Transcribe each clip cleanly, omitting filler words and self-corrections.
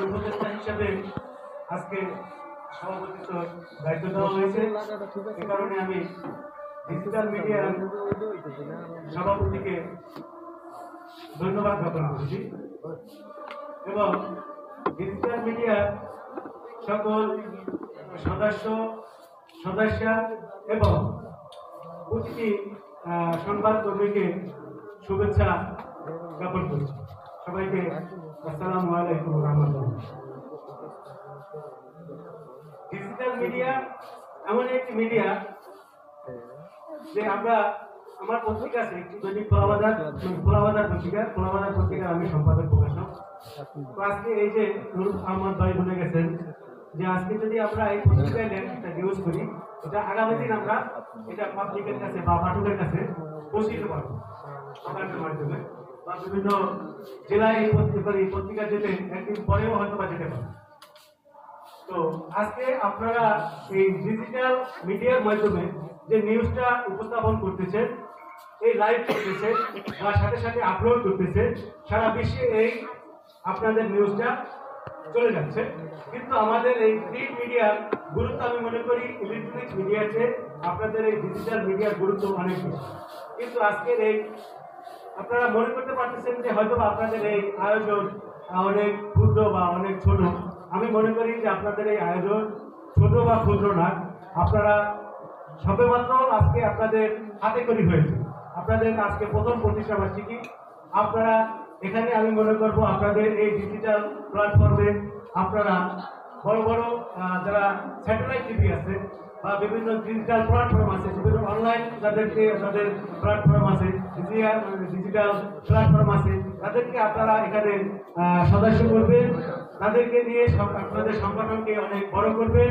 প্রধান উপদেষ্টা হিসেবে আজকে সভাপতিত্ব দায়িত্ব দেওয়া হয়েছে। এ কারণে আমি ডিজিটাল মিডিয়ার সভাপতিকে ধন্যবাদ জ্ঞাপন করছি এবং ডিজিটাল মিডিয়ার সকল সদস্য এবং প্রতিটি সংবাদ কর্মীকে শুভেচ্ছা জ্ঞাপন করছি। সবাইকে আসসালামু আলাইকুম রহমতুল্লাহ। ডিজিটাল মিডিয়া এমন একটি মিডিয়া যে আমার পত্রিকা আছে যদি খোলাবাজার পত্রিকা আমি সম্পাদক প্রকাশক। তো আজকে এই যে নুর আহমদ ভাই বলে গেছেন যে আজকে যদি আমরা এই পত্রিকায় একটা নিউজ করি, এটা আগামী দিন আমরা এটা পাবলিকের কাছে বা পাঠকের কাছে পৌঁছে দিতে পারবো সরকারের মাধ্যমে বা বিভিন্ন জেলায় এই পত্রিকা যেতে একদিন পরেও হয়তো বা যেতে পারে। তো আজকে আপনারা এই ডিজিটাল মিডিয়ার মাধ্যমে যে নিউজটা উপস্থাপন করতেছেন, এই লাইভ করতেছেন বা সাথে সাথে আপলোড করতেছে, সারা বিশ্বে এই আপনাদের নিউজটা চলে যাচ্ছে। কিন্তু আমাদের এই প্রিন্ট মিডিয়ার গুরুত্ব আমি মনে করি ইলেকট্রনিক্স মিডিয়ার চেয়ে আপনাদের এই ডিজিটাল মিডিয়ার গুরুত্ব অনেক বেশি। কিন্তু আজকের এই আপনারা মনে করতে পারতেছেন যে হয়তো আপনাদের এই আয়োজন অনেক ক্ষুদ্র বা অনেক ছোট। আমি মনে করি যে আপনাদের এই আয়োজন ছোট বা ক্ষুদ্র না, আপনারা সবেমাত্র আজকে আপনাদের হাতে তৈরি হয়েছে। আপনাদের আজকে প্রথম প্রতিষ্ঠা বার্ষিকী। আপনারা এখানে আমি মনে করব আপনাদের এই ডিজিটাল প্ল্যাটফর্মে আপনারা বড় বড় যারা স্যাটেলাইট টিভি আছে বা বিভিন্ন ডিজিটাল প্ল্যাটফর্ম আছে, বিভিন্ন অনলাইন যাদের প্ল্যাটফর্ম আছে, ডিজিটাল প্ল্যাটফর্ম আছে, তাদেরকে আপনারা এখানে সদস্য করবেন, তাদেরকে নিয়ে আপনাদের সংগঠনকে অনেক বড় করবেন।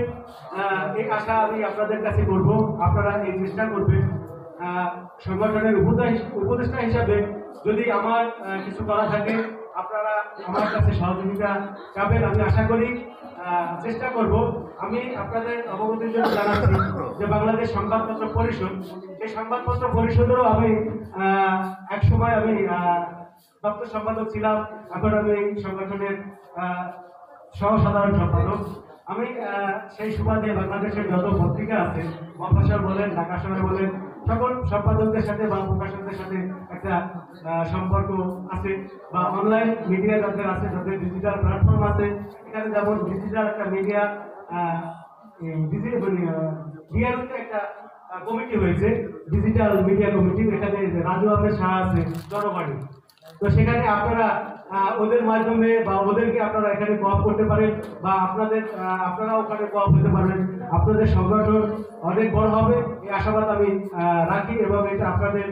এই আশা আমি আপনাদের কাছে করব। আপনারা এই চেষ্টা করবেন। সংগঠনের উপদেষ্টা হিসাবে যদি আমার কিছু করা থাকে আপনারা আমার কাছে সহযোগিতা চাবেন। আমি আশা করি চেষ্টা করব। আমি আপনাদের অবগতির জন্য জানাচ্ছি যে বাংলাদেশ সংবাদপত্র পরিষদ, এই সংবাদপত্র পরিষদেরও আমি এক সময় আমি দপ্তর সম্পাদক ছিলাম, এখন আমি সংগঠনের সহসাধারণ সম্পাদক। আমি সেই সুবাদে বাংলাদেশের যত পত্রিকা আছে, মফস্বল বলেন, ঢাকা শহরে বলেন, সকল সম্পাদকদের সাথে বা প্রকাশকদের সাথে একটা সম্পর্ক আছে বা অনলাইন মিডিয়া যাদের আছে, যাদের ডিজিটাল প্ল্যাটফর্ম আছে, এখানে যেমন ডিজিটাল একটা মিডিয়া ডিআরওতে একটা কমিটি হয়েছে, ডিজিটাল মিডিয়া কমিটি। এখানে রাজু আহমেদ শাহ আছে জনবাণী। তো সেখানে আপনারা ওদের মাধ্যমে বা ওদেরকে আপনারা এখানে কোঅপ করতে পারেন বা আপনারা ওখানে কোঅপ হতে পারবেন। আপনাদের সংগঠন অনেক বড় হবে এই আশাবাদ আমি রাখি এবং এটা আপনাদের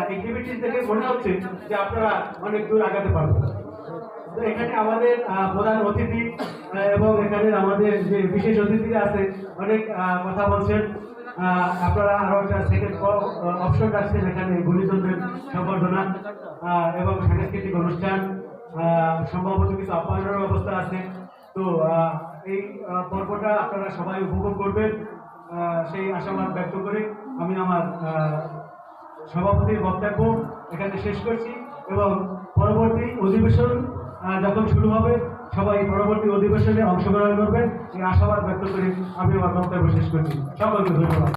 অ্যাক্টিভিটিস থেকে মনে হচ্ছে যে আপনারা অনেক দূর আগাতে পারবেন। তো এখানে আমাদের প্রধান অতিথি এবং এখানে আমাদের যে বিশেষ অতিথিরা আছে অনেক কথা বলছেন। আপনারা আরো একটা সেকেন্ড অপশন রাখছেন এখানে গুণীজনদের সম্বর্ধনা এবং সাংস্কৃতিক অনুষ্ঠান, সম্ভবত কিছু আপ্যায়নের ব্যবস্থা আছে। তো এই পর্বটা আপনারা সবাই উপভোগ করবেন সেই আশাবাদ ব্যক্ত করে আমি আমার সভাপতির বক্তব্য এখানে শেষ করছি এবং পরবর্তী অধিবেশন যখন শুরু হবে সবাই পরবর্তী অধিবেশনে অংশগ্রহণ করবেন এই আশাবাদ ব্যক্ত করে আমি আমার বক্তব্য শেষ করছি। সকলকে ধন্যবাদ।